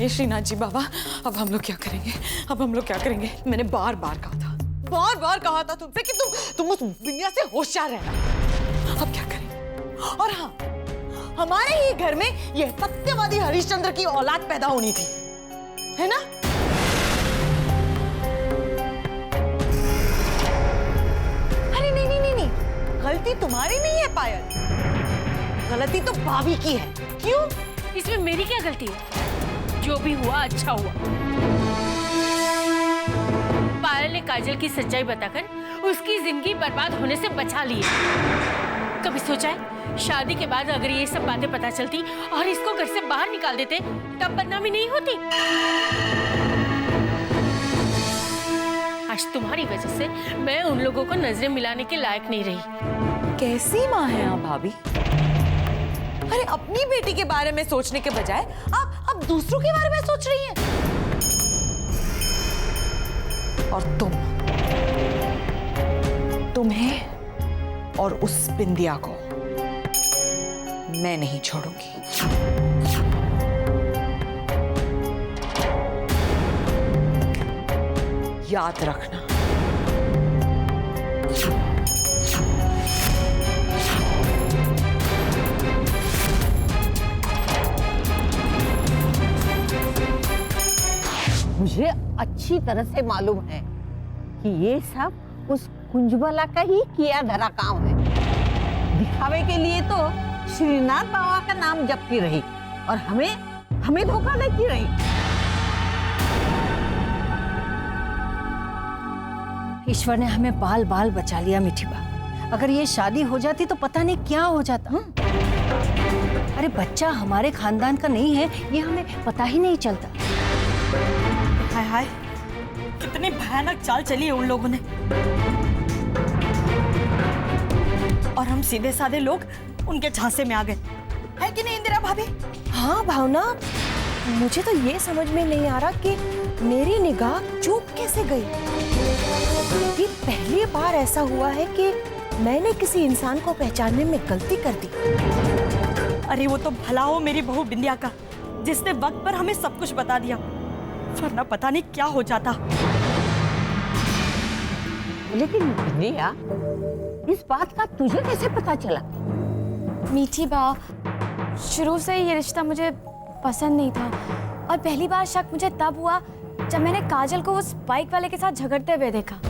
हे श्रीनाथ जी बाबा, अब हम लोग क्या करेंगे? अब हम लोग क्या करेंगे? मैंने बार बार कहा था तुमसे कि तुम उस बिंदिया से होशियार रहना। अब क्या करें? और हाँ, हमारे ही घर में ये सत्यवादी हरिश्चंद्र की औलाद पैदा होनी थी, है ना? अरे नहीं, गलती तुम्हारी नहीं है पायल, गलती तो भाभी की है। क्यों? इसमें मेरी क्या गलती है? जो भी हुआ अच्छा हुआ। पायल ने काजल की सच्चाई बताकर उसकी जिंदगी बर्बाद होने से बचा ली है। कभी सोचा है शादी के बाद अगर ये सब बातें पता चलती और इसको घर से बाहर निकाल देते तब बदनामी नहीं होती? आज तुम्हारी वजह से मैं उन लोगों को नजरें मिलाने के लायक नहीं रही। कैसी माँ है आप भाभी? अरे अपनी बेटी के बारे में सोचने के बजाय आप अब दूसरों के बारे में सोच रही हैं। और तुम्हें और उस बिंदिया को मैं नहीं छोड़ूंगी। याद रखना। मुझे अच्छी तरह से मालूम है कि ये सब उस कुंजवाला का ही किया धरा काम है। दिखावे के लिए तो श्रीनाथ बाबा का नाम जपती रही और हमें धोखा देती रही। ईश्वर ने हमें बाल बाल बचा लिया मीठी बा। अगर ये शादी हो जाती तो पता नहीं क्या हो जाता। अरे बच्चा हमारे खानदान का नहीं है, ये हमें पता ही नहीं चलता। हाय हाय, कितनी भयानक चाल चली है उन लोगों ने। और हम सीधे साधे लोग उनके झांसे में आ गए, है कि नहीं इंदिरा भाभी? हाँ भावना, मुझे तो ये समझ में नहीं आ रहा कि मेरी निगाह चूक कैसे गई। ये पहली बार ऐसा हुआ है कि मैंने किसी इंसान को पहचानने में गलती कर दी। अरे वो तो भला हो मेरी बहू बिंदिया का, जिसने वक्त पर हमें सब कुछ बता दिया, वरना पता नहीं क्या हो जाता। लेकिन बिंदिया, इस बात का तुझे कैसे पता चला? मीठी बा, शुरू से ये रिश्ता मुझे पसंद नहीं था और पहली बार शक मुझे तब हुआ जब मैंने काजल को उस बाइक वाले के साथ झगड़ते हुए देखा।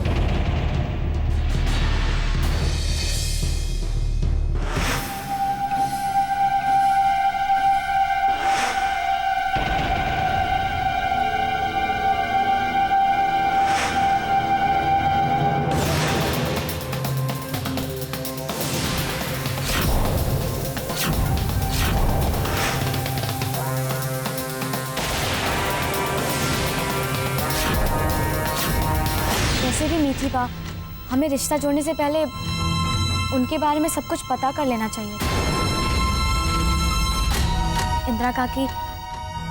वैसे भी मीठी बा, हमें रिश्ता जोड़ने से पहले उनके बारे में सब कुछ पता कर लेना चाहिए। इंदिरा काकी,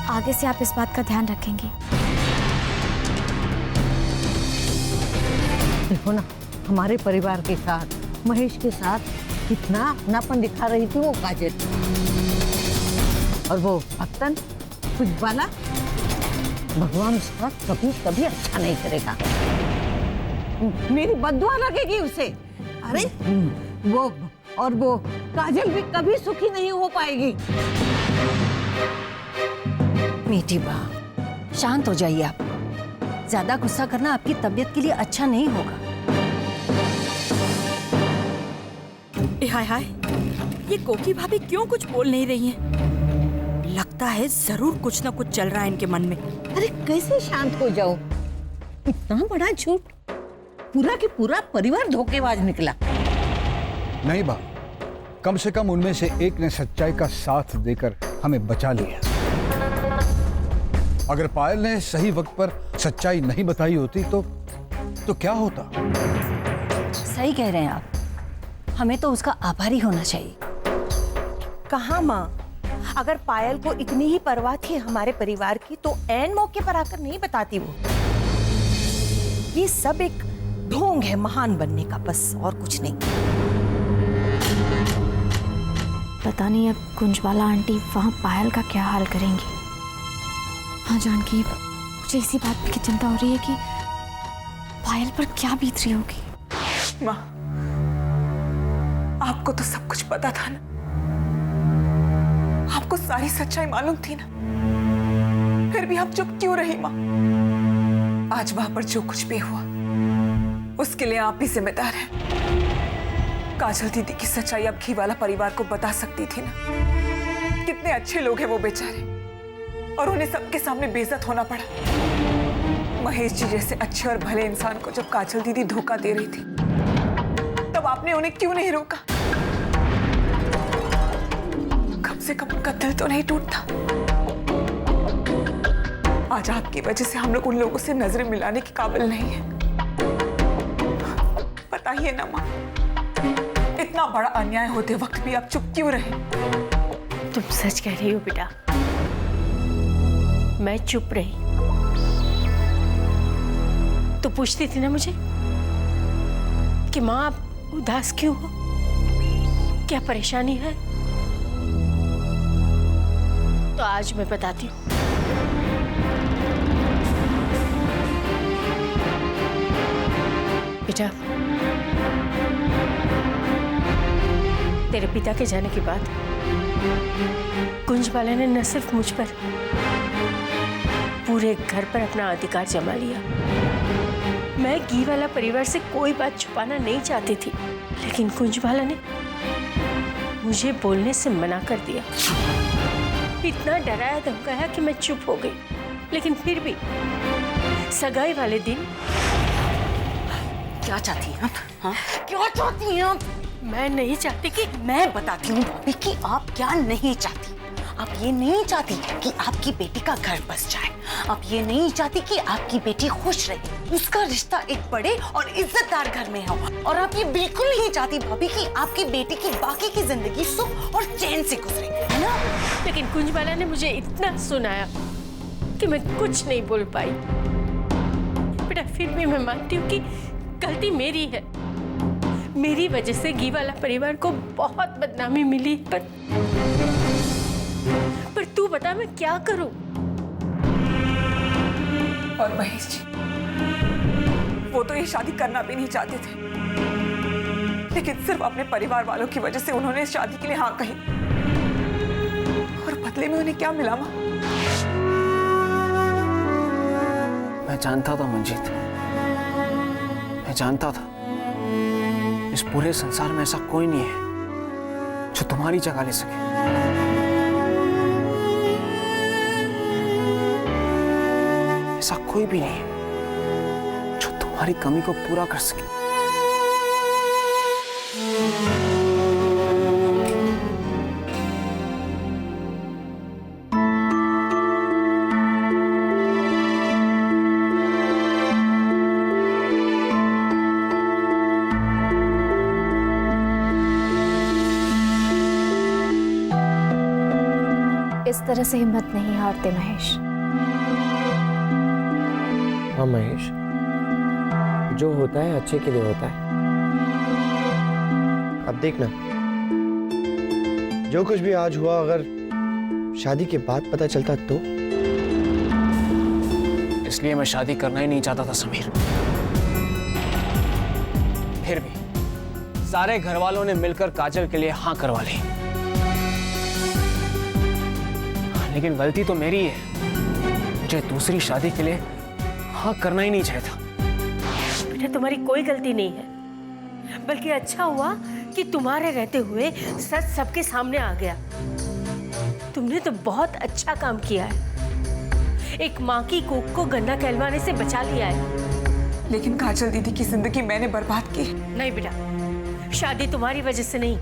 आगे से आप इस बात का ध्यान रखेंगी। देखो ना, हमारे परिवार के साथ, महेश के साथ कितना अपनापन दिखा रही थी वो काजल। और वो भक्तन कुंजवाला, भगवान उसका कभी कभी अच्छा नहीं करेगा। मेरी बद्दुआ लगेगी उसे। अरे वो काजल भी कभी सुखी नहीं हो पाएगी। मीठी बा, शांत हो जाइए आप। ज्यादा गुस्सा करना आपकी तबीयत के लिए अच्छा नहीं होगा। हाय हाय, ये कोकी भाभी क्यों कुछ बोल नहीं रही हैं? लगता है जरूर कुछ ना कुछ चल रहा है इनके मन में। अरे कैसे शांत हो जाओ? इतना बड़ा झूठ, पूरा के पूरा परिवार धोखेबाज निकला। नहीं बा, कम से कम उनमें से एक ने सच्चाई का साथ देकर हमें बचा लिया। अगर पायल ने सही वक्त पर सच्चाई नहीं बताई होती तो क्या होता? सही कह रहे हैं आप, हमें तो उसका आभारी होना चाहिए। कहाँ माँ, अगर पायल को इतनी ही परवाह थी हमारे परिवार की तो ऐन मौके पर आकर नहीं बताती वो। ये सब एक ढोंग है महान बनने का, बस और कुछ नहीं। पता नहीं अब कुंजवाला आंटी वहां पायल का क्या हाल करेंगी। हाँ जानकी, मुझे इसी बात की चिंता हो रही है कि पायल पर क्या बीत रही होगी। माँ, आपको तो सब कुछ पता था ना, आपको सारी सच्चाई मालूम थी ना, फिर भी आप चुप क्यों रही माँ? आज वहां पर जो कुछ भी हुआ उसके लिए आप भी जिम्मेदार हैं। काजल दीदी की सच्चाई अब घी वाला परिवार को बता सकती थी ना। कितने अच्छे लोग हैं वो बेचारे, और उन्हें सबके सामने बेइज्जत होना पड़ा। महेश जी जैसे अच्छे और भले इंसान को जब काजल दीदी धोखा दे रही थी, तब आपने उन्हें क्यों नहीं रोका? कम से कम उनका दिल तो नहीं टूटता। आज आपकी वजह से हम लोग उन लोगों से नजरें मिलाने के काबिल नहीं है। बताइए ना माँ, इतना बड़ा अन्याय होते वक्त भी आप चुप क्यों रहे? तुम सच कह रही हो बेटा, मैं चुप रही तो पूछती थी ना मुझे कि माँ आप उदास क्यों हो, क्या परेशानी है? तो आज मैं बताती हूँ। बेटा, तेरे पिता के जाने के बाद कुंज वाले ने न सिर्फ मुझ पर, पूरे घर पर अपना अधिकार जमा लिया। मैं घी वाला परिवार से कोई बात छुपाना नहीं चाहती थी, लेकिन कुंज वाला ने मुझे बोलने से मना कर दिया। इतना डराया धमकाया कि मैं चुप हो गई, लेकिन फिर भी सगाई वाले दिन। क्या चाहती हैं आप? हाँ? क्या चाहती हैं आप? मैं नहीं चाहती कि मैं बताती हूँ भाभी कि आप क्या नहीं चाहती। आप ये नहीं चाहती कि आपकी बेटी का घर बस जाए। आप ये नहीं चाहती कि आपकी बेटी खुश रहे, उसका रिश्ता एक बड़े और इज्जतदार घर में हो। और आप ये बिल्कुल नहीं चाहती भाभी कि आपकी बेटी की बाकी की जिंदगी सुख और चैन से गुजरे, है ना? लेकिन कुंजवाला ने मुझे इतना सुनाया कि मैं कुछ नहीं बोल पाई। बेटा, फिर भी मैं मानती हूँ कि गलती मेरी है। मेरी वजह से घी वाला परिवार को बहुत बदनामी मिली, पर तू बता मैं क्या करूं? और महेश जी, वो तो ये शादी करना भी नहीं चाहते थे, लेकिन सिर्फ अपने परिवार वालों की वजह से उन्होंने इस शादी के लिए हाँ कही। और बदले में उन्हें क्या मिला माँ? मैं जानता था मंजीत, मैं जानता था इस पूरे संसार में ऐसा कोई नहीं है जो तुम्हारी जगह ले सके। ऐसा कोई भी नहीं है जो तुम्हारी कमी को पूरा कर सके। इस तरह से हिम्मत नहीं हारते महेश। हाँ महेश, जो होता है अच्छे के लिए होता है। अब देखना, जो कुछ भी आज हुआ अगर शादी के बाद पता चलता तो? इसलिए मैं शादी करना ही नहीं चाहता था समीर। फिर भी सारे घर वालों ने मिलकर काजल के लिए हाँ करवा ली, लेकिन गलती तो मेरी है। मुझे दूसरी शादी के लिए हाँ करना ही नहीं चाहिए था। बेटा, तुम्हारी कोई गलती नहीं है, बल्कि अच्छा हुआ कि तुम्हारे रहते हुए सच सबके सामने आ गया। तुमने तो बहुत अच्छा काम किया है, एक माँ की कोख को गंदा कहलवाने से बचा लिया है। लेकिन काजल दीदी की जिंदगी मैंने बर्बाद की। नहीं बेटा, शादी तुम्हारी वजह से नहीं,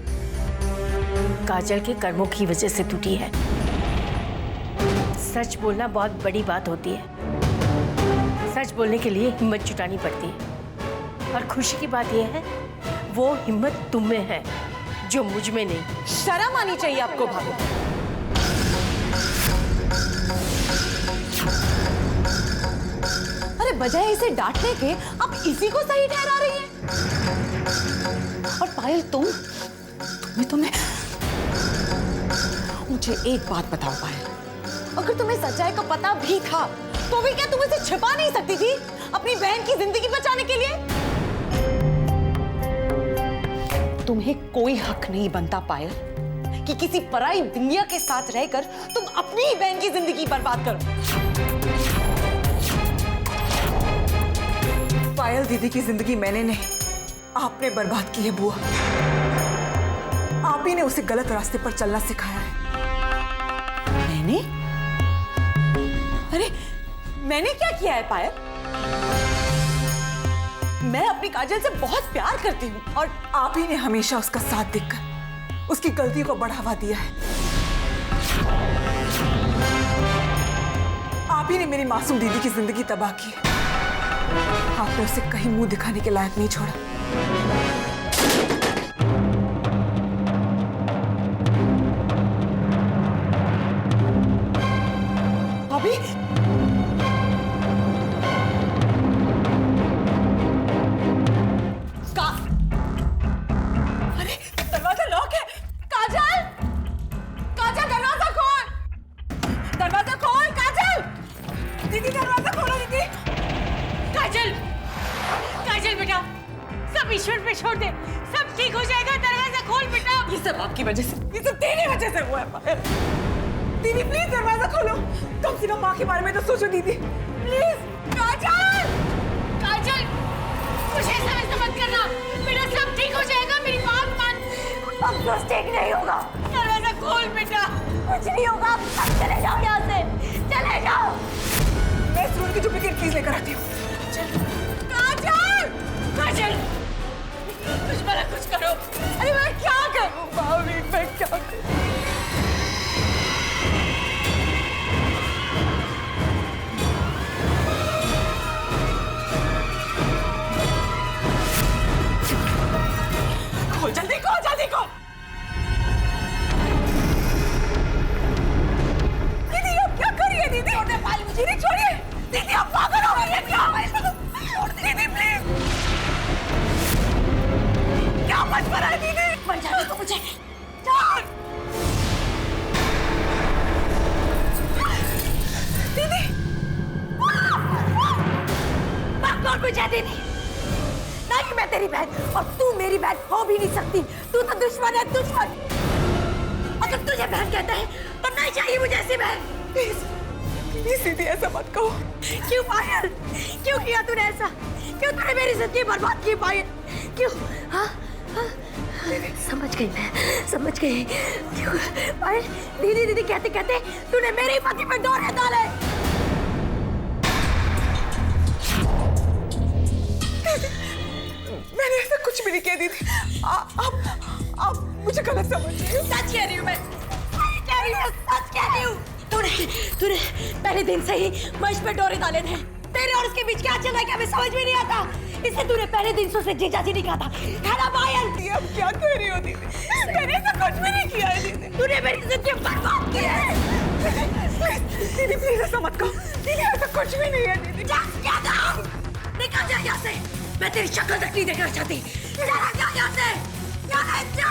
काजल के कर्मों की वजह से टूटी है। सच बोलना बहुत बड़ी बात होती है। सच बोलने के लिए हिम्मत जुटानी पड़ती है, और खुशी की बात यह है वो हिम्मत तुम में है जो मुझ में नहीं। शर्म आनी चाहिए आपको भाभी। अरे बजाय इसे डांटने के आप इसी को सही ठहरा रही हैं। और पायल, तुम्हें मुझे एक बात बताओ पायल, अगर तुम्हें सच्चाई का पता भी था तो भी क्या तुम इसे छिपा नहीं सकती थी अपनी बहन की जिंदगी बचाने के लिए? तुम्हें कोई हक नहीं बनता पायल कि किसी पराई दुनिया के साथ रहकर तुम अपनी ही बहन की जिंदगी बर्बाद करो। पायल दीदी की जिंदगी मैंने नहीं, आपने बर्बाद की है बुआ। आप ही ने उसे गलत रास्ते पर चलना सिखाया है। मैंने? अरे मैंने क्या किया है पायल? मैं अपनी काजल से बहुत प्यार करती हूँ और आप ही ने हमेशा उसका साथ देकर उसकी गलती को बढ़ावा दिया है। आप ही ने मेरी मासूम दीदी की जिंदगी तबाह की है। आपने उसे कहीं मुंह दिखाने के लायक नहीं छोड़ा। भाभी, अरे दरवाजा लॉक है। काजल, काजल दरवाजा खोल, दरवाजा खोल काजल। दीदी दरवाजा खोलो दीदी। काजल, काजल बेटा, सब ईश्वर पे छोड़ दे, सब ठीक हो जाएगा। दरवाजा खोल बेटा। ये सब आपकी वजह से, ये सब तेरी वजह से हुआ है पायल। दीदी प्लीज दरवाजा खोलो। कम से कम माँ के बारे में तो सोचो दीदी, प्लीज। काजल, काजल, कुछ ऐसा वैसा मत करना बेटा, सब ठीक हो जाएगा, मेरी बात मान। अब कुछ ठीक नहीं होगा। दरवाजा खोल बेटा। कुछ नहीं होगा, अब चले जाओ यहाँ से, चले जाओ। मैं इस रूम की डुप्लीकेट कीज लेकर आती हूँ। काजल, काजल, कुछ भला कुछ करो। अरे मैं क्या करूं भाभी, मैं क्या करूं? खोल जल्दी, खोल जल्दी, खोल। दीदी आप क्या कर रही है? दीदी दीदी छोड़िए। दीदी आप पागल हो गई है क्या? दीदी प्लीज। क्या मत करा दीदी? मर जाने को मुझे। दीदी कौन मुझे दीदी? नहीं, मैं तेरी बहन और तू मेरी बहन हो भी नहीं सकती। तू तो दुश्मन है, दुश्मन। अगर तुझे बहन कहते हैं तो नहीं चाहिए मुझे ऐसी बहन। प्लीज प्लीज दीदी ऐसा मत कहो। क्यों पायल, क्यों किया तूने ऐसा? क्यों तूने मेरी जिंदगी बर्बाद की पायल? क्यों? हाँ हाँ समझ गई, मैं समझ गई। क्यों पायल? दीदी दीदी कहते कहते तूने मेरे ही पति पे डोरे डाले। मैंने ऐसा कुछ भी नहीं किया दीदी। आप मुझे गलत समझ रही हो। सच कह रही हूँ मैं, कह रही हूँ, सच कह रही हूँ। तूने पहले दिन से ही महेश पे डोरे डाले हैं। तेरे और उसके बीच क्या चल रहा है, क्या हमें समझ में नहीं आता। इससे तूने पहले दिन से उसे जीजा जी नहीं कहा था, है ना पायल? आप क्या कह रही हो दीदी? मैंने ऐसा कुछ भी नहीं किया है दीदी। तूने मेरी जिंदगी बर्बाद की है। दीदी प्लीज ऐसा मत कहो। दीदी ऐसा कुछ भी नहीं है दीदी। क्या काम? निकल जा यहाँ से। मैं तेरी शक्ल तक नहीं देखना चाहती। चला जा यहाँ से। यहाँ जा।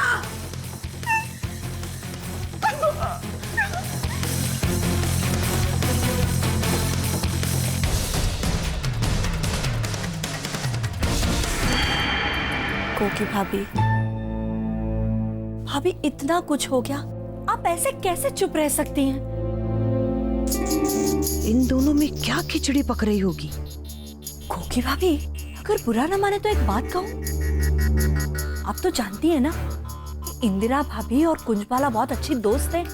कोकी भाभी, भाभी इतना कुछ हो गया, आप ऐसे कैसे चुप रह सकती हैं? इन दोनों में क्या खिचड़ी पक रही होगी? कोकी भाभी, अगर बुरा ना माने तो एक बात कहूं, आप तो जानती है ना, इंदिरा भाभी और कुंजबाला बहुत अच्छी दोस्त हैं।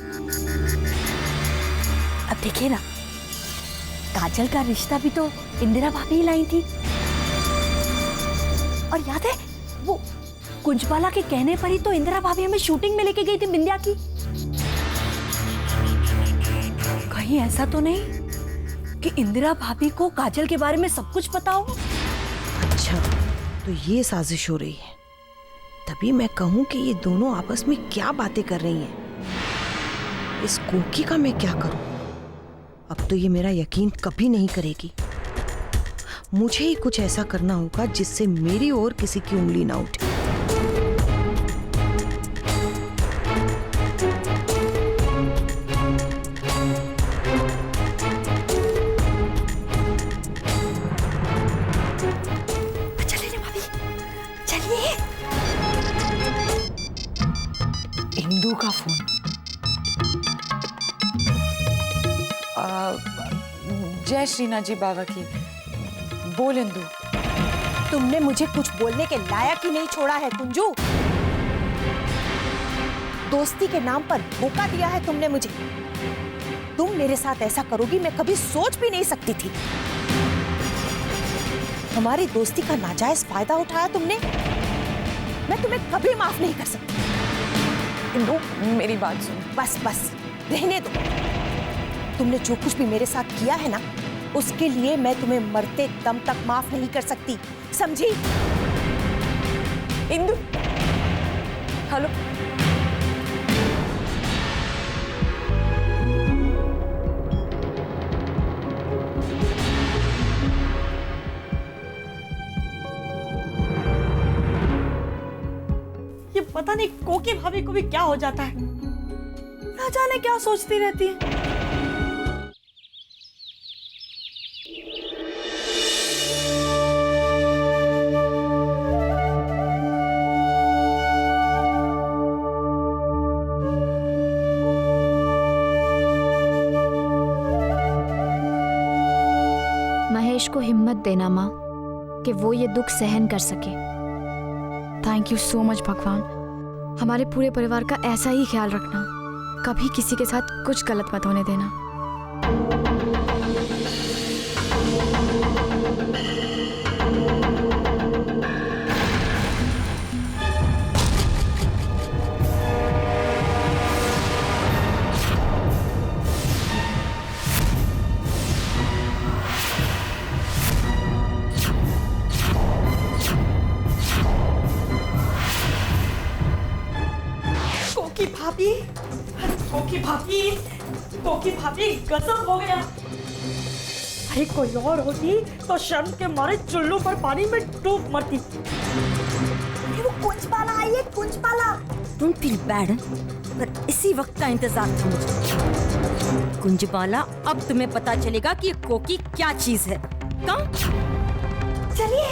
अब देखिए ना, काजल का रिश्ता भी तो इंदिरा भाभी ही लाई थी। और याद है, वो कुंजबाला के कहने पर ही तो इंदिरा भाभी हमें शूटिंग में लेके गई थी बिंदिया की। कहीं ऐसा तो नहीं कि इंदिरा भाभी को काजल के बारे में सब कुछ पता हो? अच्छा, तो ये साजिश हो रही है। तभी मैं कहूं कि ये दोनों आपस में क्या बातें कर रही हैं। इस कोकी का मैं क्या करूं? अब तो ये मेरा यकीन कभी नहीं करेगी। मुझे ही कुछ ऐसा करना होगा जिससे मेरी ओर किसी की उंगली ना उठे। इंदु का फोन। जय श्रीनाथ जी बाबा की। बोल इंदु। तुमने मुझे कुछ बोलने के लायक ही नहीं छोड़ा है कुंजू। दोस्ती के नाम पर धोखा दिया है तुमने मुझे। तुम मेरे साथ ऐसा करोगी मैं कभी सोच भी नहीं सकती थी। हमारी दोस्ती का नाजायज फायदा उठाया तुमने। मैं तुम्हें कभी माफ नहीं कर सकती। इंदु मेरी बात सुन। बस बस रहने दो। तुमने जो कुछ भी मेरे साथ किया है ना, उसके लिए मैं तुम्हें मरते दम तक माफ नहीं कर सकती, समझी? इंदु हेलो। ये पता नहीं कोकी भाभी को भी क्या हो जाता है, ना जाने क्या सोचती रहती है। महेश को हिम्मत देना माँ कि वो ये दुख सहन कर सके। थैंक यू सो मच भगवान। हमारे पूरे परिवार का ऐसा ही ख्याल रखना। कभी किसी के साथ कुछ गलत मत होने देना। कोकी भाभी, कोकी भाभी, कोकी भाभी, गजब हो गया। अरे कोई और होती तो शर्म के मारे चुल्लू पर पानी में डूब मरती। वो कुंजबाला आई है, कुंजबाला। डोंट फील बैड, पर इसी वक्त का इंतजार था मुझे। कुंजबाला, अब तुम्हें पता चलेगा कि ये कोकी क्या चीज है। कम चलिए।